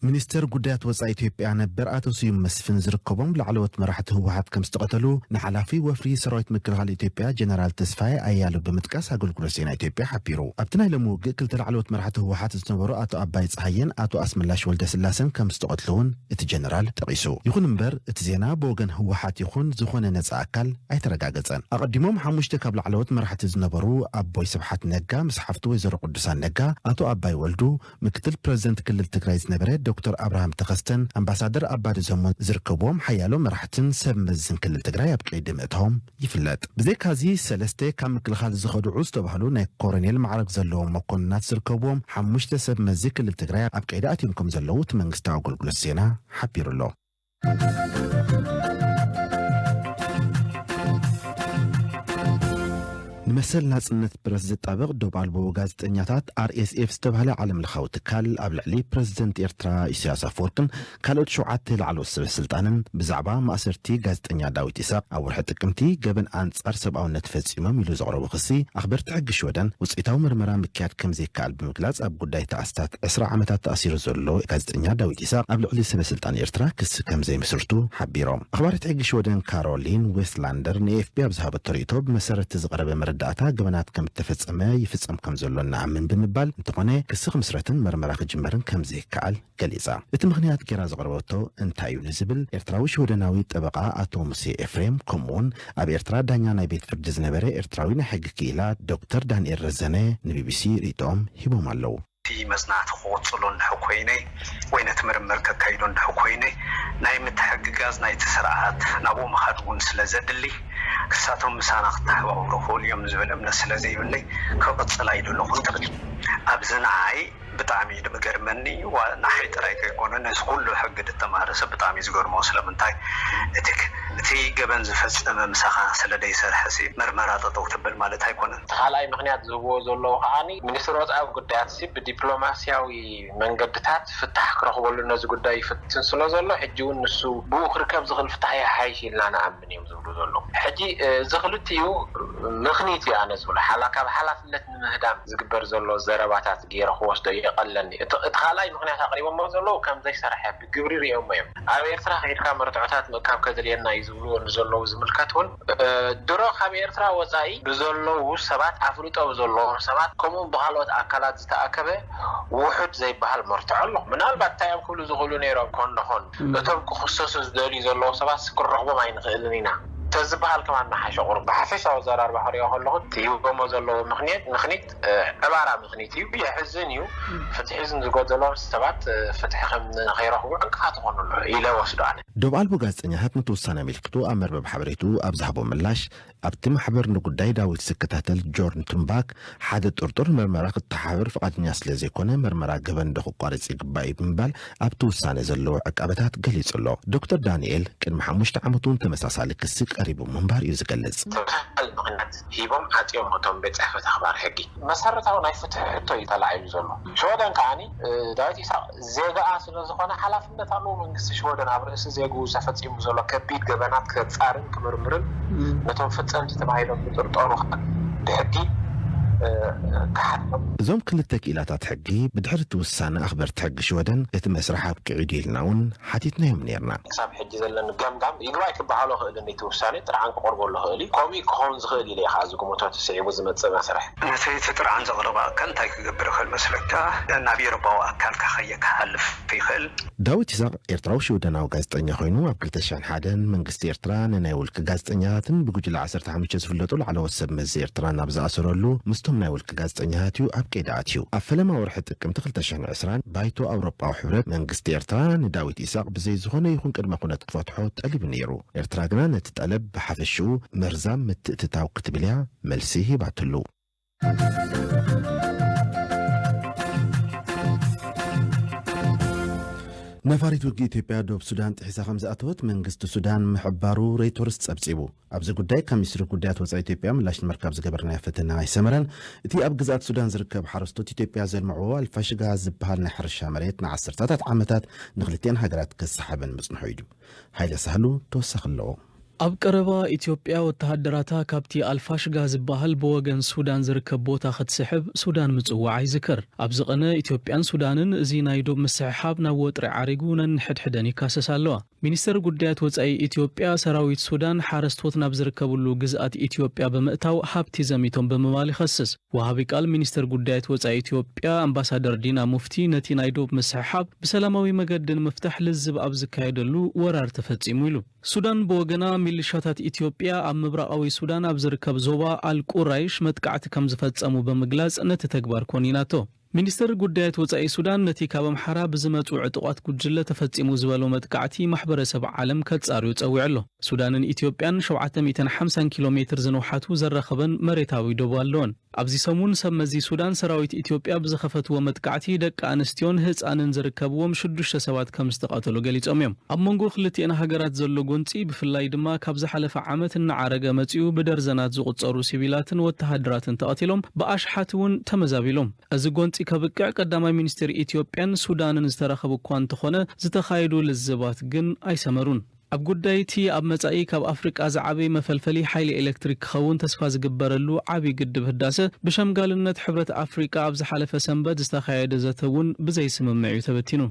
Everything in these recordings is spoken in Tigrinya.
ሚኒስትር ጉዳያት ወጻኢ ኢትዮጵያ ነበር አቶ ስዩም መስፍን ዝርከቦም ለዓለወት መራሕቲ ህወሓት ከም ዝተቀተሉ ንሓላፊ ወፍሪ ሰራዊት ምክልኻል ኢትዮጵያ ጀነራል ተስፋይ አያሉ በመጥቀስ አገልግሎት ዜና ኢትዮጵያ ሓቢሩ ኣብቲ ናይ ሎሚ ውግእ ክልተ ለዓለወት መራሕቲ ህወሓት ዝነበሩ አቶ አባይ ፀሃየን አቶ አስመላሽ ወልደስላሰን ከም ዝተቀትሉውን እቲ ጀነራል ጠቂሱ ይኹን እምበር እቲ ዜና ብወገን ህወሓት ይኹን ዝኾነ ነፃ አካል ኣይተረጋገፀን ኣቀዲሞም ሓሙሽተ ካብ ለዓለወት መራሕቲ ዝነበሩ ኣቦይ ስብሓት ነጋ ምስ ሓፍቲ ወይዘሮ ቅዱሳን ነጋ አቶ አባይ ወልዱ ምክትል ፕሬዝደንት ክልል ትግራይ ዝነበረ ዶክተር አብርሃም ተኸስተን አምባሳደር አባዲ ዘመን ዝርከቦም ሓያሎ መራሕትን ሰብ መዝን ክልል ትግራይ ኣብ ቀይዲ ምእተዎም ይፍለጥ ብዘይካዚ ሰለስተ ካብ ምክልኻል ዝኸድዑ ዝተባህሉ ናይ ኮሎኔል ማዕረግ ዘለዎም መኮንናት ዝርከቦም ሓሙሽተ ሰብ መዚ ክልል ትግራይ ኣብ ቀይዲ ኣትዮም ከም ዘለዉ እቲ መንግስታዊ ኣገልግሎት ዜና ሓቢሩ ኣሎ ንመሰል ናጽነት ፕረስ ዝጣበቕ ዶብ ኣልቦ ጋዜጠኛታት RSF ዝተባህለ ዓለም ለኻዊ ትካል ኣብ ልዕሊ ፕሬዝደንት ኤርትራ ኢሳያስ አፈወርቅን ካልኦት 7 ላዕለዎት ሰበስልጣንን ብዛዕባ ማእሰርቲ ጋዜጠኛ ዳዊት ኢሳቅ ኣብ ወርሒ ጥቅምቲ ገበን ኣንጻር ሰብኣውነት ፈጺሞም ኢሉ ዘቕረቡ ክሲ ኣኽበርቲ ሕጊ ሽወደን ውፅኢታዊ ምርመራ ምክያድ ከም ዘይከኣል ብምግላጽ ኣብ ጉዳይ ተኣስታት 20 ዓመታት ተኣሲሩ ዘሎ ጋዜጠኛ ዳዊት ኢሳቅ ኣብ ልዕሊ ሰበስልጣን ኤርትራ ክሲ ከም ዘይምስርቱ ሓቢሮም ኣኽባሪት ሕጊ ሽወደን ካሮሊን ዌስትላንደር ንኤፍቢ ኣብ ዝሃበቶ ርእቶ ብመሰረት ዝቐረበ ዳታ ገበናት ከም ተፈጸመ ይፍጸም ከም ዘሎና ኣምን ብምባል እንተኾነ ክሲ ክምስረትን መርመራ ክጅመርን ከም ዘይከኣል ገሊጻ እቲ ምኽንያት ጌራ ዘቕረበቶ እንታይ እዩ ንዝብል ኤርትራዊ ሽወደናዊ ጠበቓ አቶ ሙሴ ኤፍሬም ከምኡውን ኣብ ኤርትራ ዳኛ ናይ ቤት ፍርዲ ዝነበረ ኤርትራዊ ናይ ሕጊ ክኢላ ዶክተር ዳንኤል ረዘነ ንቢቢሲ ርእቶም ሂቦም ኣለዉ መጽናዕቲ ክወጽሉ እንድሕኮይነይ ወይ ነቲ ምርምር ከካይዶ እንድሕኮይነይ ናይ ምትሕግጋዝ ናይቲ ስርዓት ናብኡ ምኻድ እውን ስለ ዘድሊ ክሳቶም ምሳና ክተሓባብሩ ክእሉ እዮም ዝብል እምነት ስለ ዘይብለይ ክቕፅል ኣይደለኹ ትኽእል ኣብዚ ንዓይ ብጣዕሚ ድምገርመኒ ናሓይ ጥራይ ከይኮነ ነዚ ኩሉ ሕጊ ድተማሃረ ሰብ ብጣዕሚ ዝገርሞ ስለምንታይ እቲ ገበን ዝፈፀመ ምሳኻ ስለ ደይሰርሐሲ ምርመራ ጠጠው ትብል ማለት ኣይኮነን ተኻላይ ምክንያት ዝህብዎ ዘለዉ ከዓኒ ሚኒስትሪ ወፃኢ ጉዳያት ብዲፕሎማስያዊ መንገድታት ፍታሕ ክረኽበሉ ነዚ ጉዳይ ይፍትን ስለ ዘሎ ሕጂ እውን ንሱ ብኡ ክርከብ ዝኽእል ፍታሕ ይሓይሽ ኢልና ንኣምን እዮም ዝብሉ ዘለዉ ሕጂ ዝኽልትዩ ምኽኒት እዩ ኣነ ዝብሎ ካብ ሓላፍነት ንምህዳም ዝግበር ዘሎ ዘረባታት ገይረ ክወስዶ የቐለኒ እቲ ካልኣይ ምክንያት ኣቕሪቦሞ ዘለዉ ከም ዘይሰርሐ ብግብሪ ሪኦሞ እዮም ኣብ ኤርትራ ከይድካ መርትዖታት ምእካብ ከድልየና እዩ ዝብልዎ ንዘለዉ ዝምልከት እውን ድሮ ካብ ኤርትራ ወፃኢ ብዘለዉ ሰባት ኣፍልጦ ብዘለዎም ሰባት ከምኡውን ብካልኦት ኣካላት ዝተኣከበ ውሑድ ዘይበሃል መርትዖ ኣሎ ምናልባት እንታይ እዮም ክብሉ ዝኽእሉ ነይሮም ኮንደኾን እቶም ክኽሰሱ ዝደልዩ ዘለዉ ሰባት ክረኽቦም ኣይንኽእልን ኢና ተዝበሃል ከማን ማሓሸቁር ብሓፈሻዊ ዘራርባ ሕሪዮ ከለኹ ትሂቦሞ ዘለዉ ምኽኒት ዕባራ ምኽኒት እዩ የሕዝን እዩ ፍትሒ ዝጎደሎም ሰባት ፍትሒ ከም ንኸይረኽቡ ዕንቅፋት ይኾኑሉ ኢለ ወስዶ ኣነ ዶብ ኣልቦ ጋዜጠኛታት ነቲ ውሳነ ኣመልኪቱ ኣብ መርበብ ሓበሬቱ ኣብ ዝሃቦ ምላሽ ኣብቲ ማሕበር ንጉዳይ ዳዊት ዝከታተል ጆርን ትምባክ ሓደ ጥርጡር መርመራ ክተሓብር ፍቓድኛ ስለ ዘይኮነ መርመራ ገበን ክቋረፅ ይግባእ እዩ ብምባል ኣብቲ ውሳነ ዘለዉ ዕቃበታት ገሊጹ ኣሎ ዶክተር ዳንኤል ቅድሚ 5 ዓመቱን ተመሳሳሊ ክሲ ቀሪቡ ምንባር እዩ ዝገልጽ ምክንያት ሂቦም ዓፅዮም እቶም ቤት ፅሕፈት ኣኽባር ሕጊ መሰረታዊ ናይ ፍትሒ ሕቶ እዩ ተላዒሉ ዘሎ ሽወደን ከዓኒ ዳዊት ኢሳቅ ዜጋኣ ስለ ዝኾነ ሓላፍነት ኣለዎ መንግስቲ ሽወደን ኣብ ርእሲ ዜግኡ ዘፈፂሙ ዘሎ ከቢድ ገበናት ከፃርን ክምርምርን ነቶም ፈፀምቲ ተባሂሎም ዝጥርጠሩ ብሕጊ እዞም ክልተ ክኢላታት ሕጊ ብድሕሪ እቲ ውሳነ ኣኽበርቲ ሕጊ ሽወደን እቲ መስራሕ ኣብ ቅዒዱ ኢልና እውን ሓቲትናዮም ነርና ክሳብ ሕጂ ዘለና ገምጋም ይግባይ ክበሃሎ ክእል ነቲ ውሳነ ጥርዓን ክቆርበሉ ክእል እዩ ከምኡ ክኸውን ዝኽእል ኢለ ከዓ ዝግምቶ ተስዒቡ ዝመፅእ መስርሕ ነቲ ጥርዓን ዘቕረበ ኣካል እንታይ ክገብር ይኽእል መስለካ ናብ ኤሮፓዊ ኣካል ከየክሓልፍ ይኽእል ዳዊት ኢሳቅ ኤርትራዊ ሽወደናዊ ጋዜጠኛ ኮይኑ ኣብ 2001 መንግስቲ ኤርትራ ንናይ ውልቂ ጋዜጠኛታትን ብጉጅለ 15 ዝፍለጡ ላዕለዎት ሰብ መዚ ኤርትራ ናብ ዝኣሰረሉ ምስቶም ናይ ውልቂ ጋዜጠኛታት እዩ ኣብ ቀይዲ ኣትዩ ኣብ ፈለማ ወርሒ ጥቅምቲ 2020 ባይቶ ኣውሮፓዊ ሕብረት መንግስቲ ኤርትራ ንዳዊት ኢሳቅ ብዘይ ዝኾነ ይኹን ቅድመ ኩነት ክፈትሖ ጠሊቡ ነይሩ ኤርትራ ግና ነቲ ጠለብ ብሓፈሽኡ መርዛም ምትእትታው ክትብል እያ መልሲ ሂባትሉ ነፋሪት ውጊ ኢትዮጵያ ዶብ ሱዳን ጥሒሳ ከም ዝኣተወት መንግስቲ ሱዳን ምሕባሩ ሬቶርስ ጸብጺቡ ኣብዚ ጉዳይ ካብ ሚኒስትሪ ጉዳያት ወጻኢ ኢትዮጵያ ምላሽ ንምርካብ ዝገበርናዮ ፈተና ኣይሰመረን እቲ ኣብ ግዛት ሱዳን ዝርከብ ሓረስቶት ኢትዮጵያ ዘልምዕዎ ኣልፋሽጋ ዝበሃል ናይ ሕርሻ መሬት ንዓሰርታታት ዓመታት ንኽልቲአን ሃገራት ከሰሓበን ምጽንሑ እዩ ሃይለ ሳህሉ ተወሳኺ ኣለዎ ኣብ ቀረባ ኢትዮጵያ ወተሃደራታ ካብቲ ኣልፋሽጋ ዝበሃል ብወገን ሱዳን ዝርከብ ቦታ ክትስሕብ ሱዳን ምጽዋዕ ይዝከር ኣብ ዝቐነ ኢትዮጵያን ሱዳንን እዚ ናይ ዶብ ምስሕሓብ ናብ ወጥሪ ዓሪጉ ነንሕድሕደን ይካሰስ ኣለዋ ሚኒስተር ጉዳያት ወጻኢ ኢትዮጵያ ሰራዊት ሱዳን ሓረስቶት ናብ ዝርከብሉ ግዝኣት ኢትዮጵያ ብምእታው ሃብቲ ዘሚቶም ብምባል ይኸስስ ወሃቢ ቃል ሚኒስተር ጉዳያት ወጻኢ ኢትዮጵያ ኣምባሳደር ዲና ሙፍቲ ነቲ ናይ ዶብ ምስሕሓብ ብሰላማዊ መገድን ምፍታሕ ልዝብ ኣብ ዝካየደሉ ወራር ተፈጺሙ ኢሉ ሱዳን በወገና ሚሊሻታት ኢትዮጵያ ኣብ ምብራቃዊ ሱዳን ኣብ ዝርከብ ዞባ አልቁራይሽ መጥቃዕቲ ከም ዝፈጸሙ በመግላጽ ነቲ ተግባር ኮኒናቶ ሚኒስተር ጉዳያት ወጻኢ ሱዳን ነቲ ካብ ኣምሓራ ብዝመጹ ዕጡቋት ጉጅለ ተፈጺሙ ዝበሎ መጥቃዕቲ ማሕበረሰብ ዓለም ከጻርዩ ጸዊዕ ኣሎ ሱዳንን ኢትዮጵያን 750 ኪሎ ሜትር ዝነውሓቱ ዘረኸበን መሬታዊ ዶብ ኣለዎን ኣብዚ ሰሙን ሰመዚ ሱዳን ሰራዊት ኢትዮጵያ ብዝኸፈትዎ መጥቃዕቲ ደቂ ኣንስትዮን ህፃንን ዝርከብዎም 6 ሰባት ከም ዝተቃተሉ ገሊጾም እዮም ኣብ መንጎ ክልቲአን ሃገራት ዘሎ ጎንፂ ብፍላይ ድማ ካብ ዝሓለፈ ዓመት እናዓረገ መጺኡ ብደርዘናት ዝቁጸሩ ሲቪላትን ወተሃደራትን ተቐቲሎም ብኣሽሓት እውን ተመዛቢሎም እዚ ጎንፂ ከብቅዕ ቀዳማይ ሚኒስትር ኢትዮጵያን ሱዳንን ዝተረኸቡ እኳ እንተኾነ ዝተኻየዱ ልዝባት ግን ኣይሰመሩን ኣብ ጉዳይቲ ኣብ መጻኢ ካብ ኣፍሪቃ ዝዓበይ መፈልፈሊ ሓይሊ ኤሌክትሪክ ክኸውን ተስፋ ዝግበረሉ ዓብይ ግድብ ህዳሰ ብሸምጋልነት ሕብረት ኣፍሪቃ ኣብ ዝሓለፈ ሰንበት ዝተኻየደ ዘተውን ብዘይስምምዕ እዩ ተበቲኑ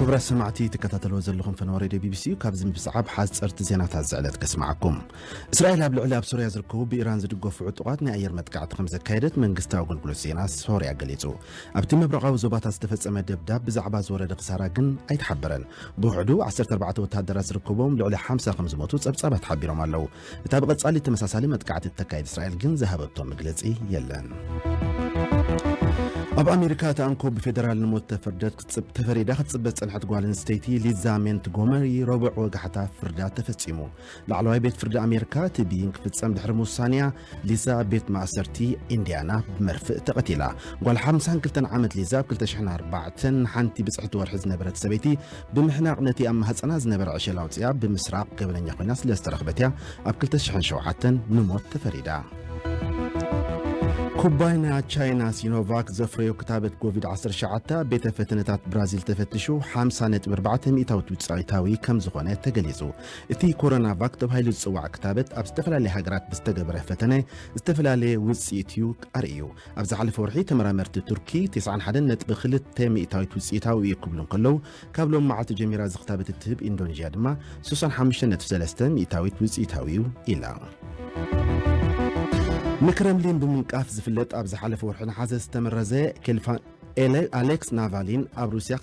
كبرى سمعتي تكتاتلو زلخم فنوري دي بي بي سي وكاب زم بصعب حاصرت زينات هزعلت كسمعكم اسرائيل هبل عليا بسوريا زركو بايران زدقوا عطوقات ناير متقعت خمسه كايدت منغستاو غلغلو زينا سوريا غليصو ابتي مبرقاو زوبات استفصم دبداب بزعبا زورد خساره كن ايتحبرن بوحدو 14 وتهدرات زركبهم لعلي 55 موتو صبصبات حبيرهم الله تابق صالي تمساسالي متقعت التكايد اسرائيل كن ذهبتهم مغلصي يلن اب امريكا تانكو بفدرال نموت تفردت تفريدا خصبت صنحت غوالن ستيتي ليزامنت غومري ربع وغحتا فردا تفصيمو لعلوي بيت فرد امريكا تبين كفصم دحر موسانيا ليزا بيت ماسرتي انديانا بمرفق تقتيلا غوال 52 عامت ليزا بكل تشحن 4 حنتي بصحت ورحز نبرت سبيتي بمحناق نتي ام حصنا زنبر عشلاوصيا بمسراق قبلنيا كناس لاسترخبتيا اب كل تشحن شوعتن نموت تفريدا كوباينا تشاينا سينوفاك زفريو كتابة كوفيد 19 بيت فتنتات برازيل تفتشو 5.4 مئتاوت وتسعيتاوي كم زغونة تقليزو اتي كورونا فاك تبهايلو تسوع كتابة ابستفلا لي هاجرات بستقبره فتنة استفلا لي وسيتيو اريو ابزع الفورحي تمرامرت تركي 9.1 بخلت مئتاوت وتسعيتاوي يقبلون كلو كابلون مع تجميرا كتابة التهب اندونيسيا دما 65.3 مئتاوت وتسعيتاويو إلا مكرملين بمنقاف زفلت ابز حلف ورحنا حاز استمرزه كلفان أليكس نافالين اب روسيا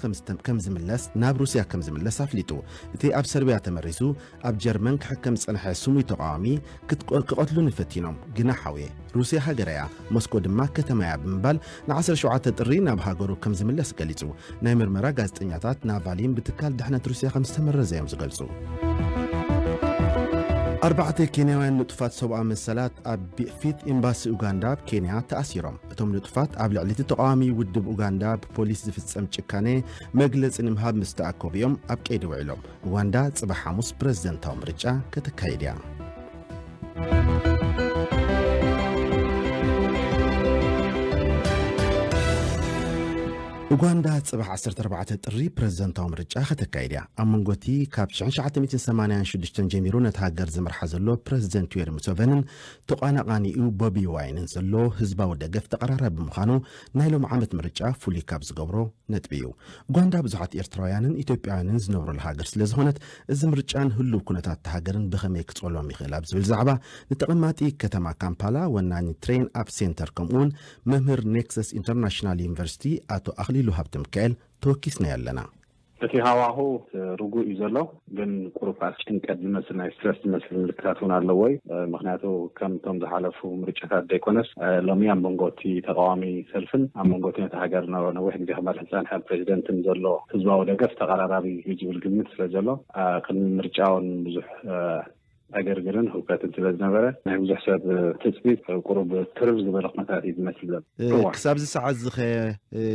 كم زملس ناب روسيا كم زملس افليتو تي اب سربيا تمرسو اب جرمن كحكم صنح سمي تقامي كقتلون فتينهم جناحوي روسيا هاجريا موسكو دما كتما بمبال ن10 شعات تطري ناب هاجرو كم زملس قليصو ناي مرمرا غازطنياتات نافالين بتكال دحنت روسيا كم استمرزه يم زغلصو 4 كينياوያን ንጥፋት ሰብኣዊ መሰላት ኣብ ፊት ኤምባሲ ኡጋንዳ ብኬንያ ተኣሲሮም እቶም ንጥፋት ኣብ ልዕሊ ተቃዋሚ ውድብ ኡጋንዳ ብፖሊስ ዝፍጸም ጭካኔ መግለጺ ንምሃብ ምስተኣከቡ እዮም ኣብ ቀይዲ ውዕሎም ኡጋንዳ ጽባሕ ሐሙስ ፕሬዝደንታዊ ምርጫ ከተካይድ እያ ኡጋንዳ ጽባሕ 14 ጥሪ ፕሬዝደንታዊ ምርጫ ከተካይድያ ኣብ መንጎቲ ካብ 1986 ጀሚሩ ነታሃገር ዝመርሓ ዘሎ ፕሬዝደንት ዩዌሪ ሙሴቬኒን ተቃናቃኒኡ ቦቢ ዋይንን ዘሎ ህዝባዊ ደገፍ ተቀራራቢ ምዃኑ ናይ ሎም ዓመት ምርጫ ፍሉይ ካብ ዝገብሮ ነጥቢ እዩ ኡጋንዳ ብዙሓት ኤርትራውያንን ኢትዮጵያውያንን ዝነብሩሉ ሃገር ስለዝኾነት እዚ ምርጫን ህልው ኩነታት ተሃገርን ብኸመይ ክጸሎም ይኽእል ኣብ ዝብል ዛዕባ ንተቐማጢ ከተማ ካምፓላ ወናኒ ትሬን ኣፕ ሴንተር ከምኡውን መምህር ኔክሰስ ኢንተርናሽናል ዩኒቨርሲቲ አቶ አኽሊሉ ሀብተ ሚካኤል ተወኪስና ያለና እቲ ሃዋሁ ርጉእ እዩ ዘሎ ግን ቁሩፓት ጭንቀት ዝመስል ናይ ስትረስ ዝመስል ምልክታት እውን ኣለዎ ወይ ምክንያቱ ከምቶም ዝሓለፉ ምርጫታት ደይኮነስ ሎሚ ኣብ መንጎቲ ተቃዋሚ ሰልፍን ኣብ መንጎቲ ነቲ ሃገር ነዊሕ ግዜ ክመርሕ ዝፀንሐ ፕሬዚደንትን ዘሎ ህዝባዊ ደገፍ ተቀራራቢ እዩ ዝብል ግምት ስለ ዘሎ ቅድሚ ምርጫውን ብዙሕ أجرجرن هو كاتب تلازم نبرة نحن بزحسب تثبيت قرب ترز قبل قناتات مثل كسب الساعة زخ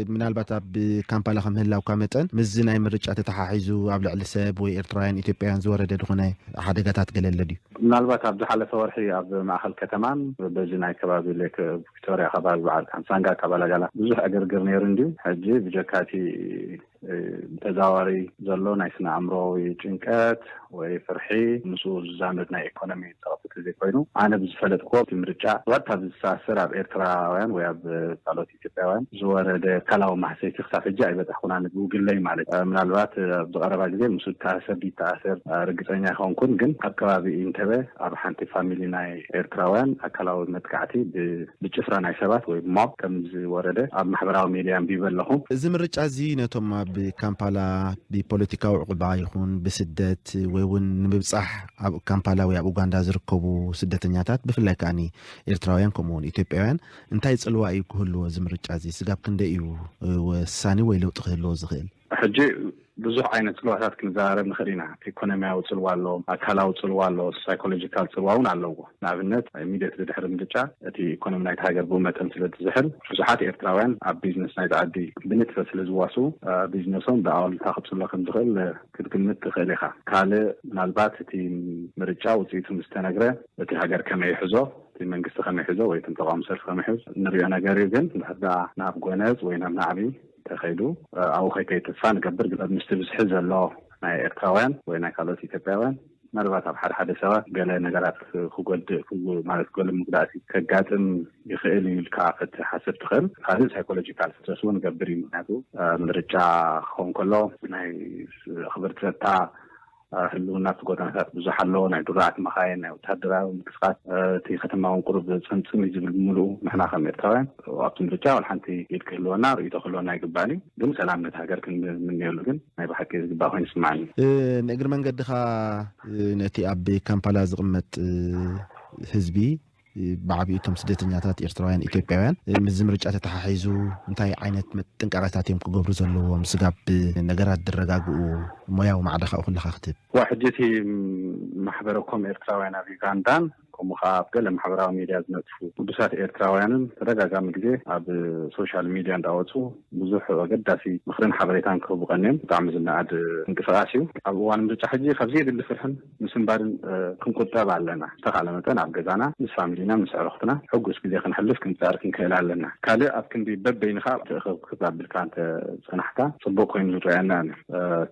من البتة بكامبالا خمهلا وكامتن مزنا يمرج أتتحايزو قبل الحساب وإيرتراين إثيوبيان زورة دخنة حدا قطعت قليل لدي من البتة عبد الحل فورحي عبد معخل كتمان بجنا كباب لك فيكتوريا خباب بعد كان سانجا كبالا جلا بزح أجرجرن يرندي حجي بجكاتي ተዛዋሪ ዘሎ ናይ ስነ አእምሮዊ ጭንቀት ወይ ፍርሒ ንሱ ዝዛመድ ናይ ኢኮኖሚ ጸቕጢ ዘይኮይኑ ኣነ ብዝፈለጥኮ ምርጫ ወታ ዝሳሰር ኣብ ኤርትራውያን ወይ ኣብ ካልኦት ኢትዮጵያውያን ዝወረደ ካላዊ ማሕሰይቲ ክሳብ ሕጂ ኣይበጻሕኩና ንግለይ ማለት ምናልባት ኣብ ዝቐረባ ግዜ ምስ ተኣሰር ቢተኣሰር ርግፀኛ ይኾንኩን ግን ኣብ ከባቢ ኢንተበ ኣብ ሓንቲ ፋሚሊ ናይ ኤርትራውያን ኣካላዊ መጥቃዕቲ ብጭፍራ ናይ ሰባት ወይ ሞብ ከም ዝወረደ ኣብ ማሕበራዊ ሚድያ ቢበለኹ እዚ ምርጫ እዚ ነቶም ኣብ ካምፓላ ብፖለቲካዊ ዕቁባ ይኹን ብስደት ወይ እውን ንምብጻሕ ኣብ ካምፓላ ወይ ኣብ ኡጋንዳ ዝርከቡ ስደተኛታት ብፍላይ ከኣኒ ኤርትራውያን ከምኡውን ኢትዮጵያውያን እንታይ ጽልዋ እዩ ክህልዎ እዚ ምርጫ እዚ ስጋብ ክንደይ እዩ ወሳኒ ወይ ለውጢ ክህልዎ ዝኽእል ሕጂ ብዙሕ ዓይነት ጽልዋታት ክንዛረብ ንኽእል ኢና ኢኮኖሚያዊ ጽልዋ ኣሎ ኣካላዊ ጽልዋ ኣሎ ሳይኮሎጂካል ጽልዋ እውን ኣለዎ ንኣብነት ኢሚድየት ድሕሪ ምርጫ እቲ ኢኮኖሚ ናይቲ ሃገር ብመጠን ስለ ዝዝሕል ብዙሓት ኤርትራውያን ኣብ ቢዝነስ ናይቲ ዓዲ ብንጥፈት ስለ ዝዋሱ ቢዝነሶም ብኣወልታ ክጽሎ ከም ዝኽእል ክትግምት ትኽእል ኢኻ ካልእ ምናልባት እቲ ምርጫ ውፅኢቱ ምስተነግረ እቲ ሃገር ከመይ ይሕዞ እቲ መንግስቲ ከመይ ይሕዞ ወይ እቲ ተቃዋሚ ሰልፊ ከመይ ይሕዞ ንሪኦ ነገር እዩ ግን ንሕዳ ናብ ጎነፅ ወይ ናብ ናዕቢ ተኸይዱ ኣብኡ ከይተስፋ ንገብር ግን ምስቲ ብዝሒ ዘሎ ናይ ኤርትራውያን ወይ ናይ ካልኦት ኢትዮጵያውያን ምናልባት ኣብ ሓደ ሰባት ገለ ነገራት ክጎድእ ማለት ገለ ምጉዳእቲ ከጋጥም ይኽእል እዩ ኢልካ ክትሓስብ ትኽእል ካልእ ሳይኮሎጂካል ስትረስ እውን ገብር እዩ ምክንያቱ ምርጫ ክኸውን ከሎ ናይ ኣኽበርቲ ጸጥታ ህልውና ጎደናታት ብዙሕ ኣሎ ናይ ዱራዓት መኻይን ናይ ወታደራዊ ምንቅስቓስ እቲ ከተማ እውን ቁሩብ ፀምፅም እዩ ዝብል ብምሉኡ ንሕና ከም ኤርትራውያን ኣብቲ ምርጫ ወላ ሓንቲ ኢድ ክህልወና ርእይቶ ክህልወና ይግባእ ግን ሰላም ነቲ ሃገር ክንምንየሉ ግን ናይ ብሓቂ ዝግባእ ኮይኑ ይስማዓኒ ንእግሪ መንገድኻ ነቲ ኣብ ካምፓላ ዝቕመጥ ህዝቢ بعبيتهم سدتنياتات إيرتراويان إثيوبياويان مزمرج أتتحيزو انتي عينت ጥንቃቄታት እዮም ክገብሩ ዘለዎም ስጋብ ነገራት ድረጋግኡ ሞያው ማዕደኻ እኹል ለኻኽትብ ዋሕጅቲ ማሕበረኩም ኤርትራውያን ኣብ ዩጋንዳን ከምኡ ከዓ ኣብ ገለ ማሕበራዊ ሚድያ ዝነጥፉ ቅዱሳት ኤርትራውያንን ተደጋጋሚ ግዜ ኣብ ሶሻል ሚድያ እንዳወፁ ብዙሕ ኣገዳሲ ምክርን ሓበሬታን ክህቡ ቀኒዮም ብጣዕሚ ዝነኣድ እንቅስቃስ እዩ ኣብ እዋን ምርጫ ሕጂ ካብዚ የድሊ ፍርሕን ምስ እምባርን ክንቁጠብ ኣለና ዝተኻለ መጠን ኣብ ገዛና ምስ ፋሚሊና ምስ ኣዕሩኽትና ሕጉስ ግዜ ክንሕልፍ ክንፃር ክንክእል ኣለና ካልእ ኣብ ክንዲ በበይንኻ ክትባብልካ እንተ ፅናሕካ ፅቡቅ ኮይኑ ዝረአየና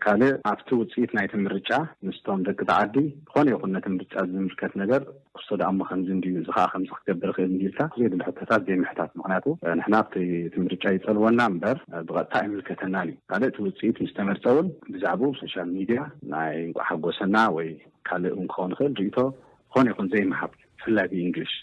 ካልእ ኣብቲ ውፅኢት ናይቲ ምርጫ ምስቶም ደቂ ተዓዲ ዝኾነ ይኹን ነቲ ምርጫ ዝምልከት ነገር ክሶዳ እሞ ከምዚ እንድዩ እዚ ከዓ ከምዚ ክገብር ክእል እንዲልካ ዘየድሊ ሕቶታት ዘይምሕታት ምክንያቱ ንሕና ኣብቲ ምርጫ ይፀልወና እምበር ብቐጥታ ይምልከተናን እዩ ካልእ እቲ ውፅኢት ምስ ተመርፀ እውን ብዛዕባኡ ሶሻል ሚድያ ናይ እንቋ ሓጎሰና ወይ ካልእ እውን ክኸውን ይኽእል ርእይቶ ዝኾነ ይኹን ዘይምሃብ ብፍላይ ብእንግሊሽ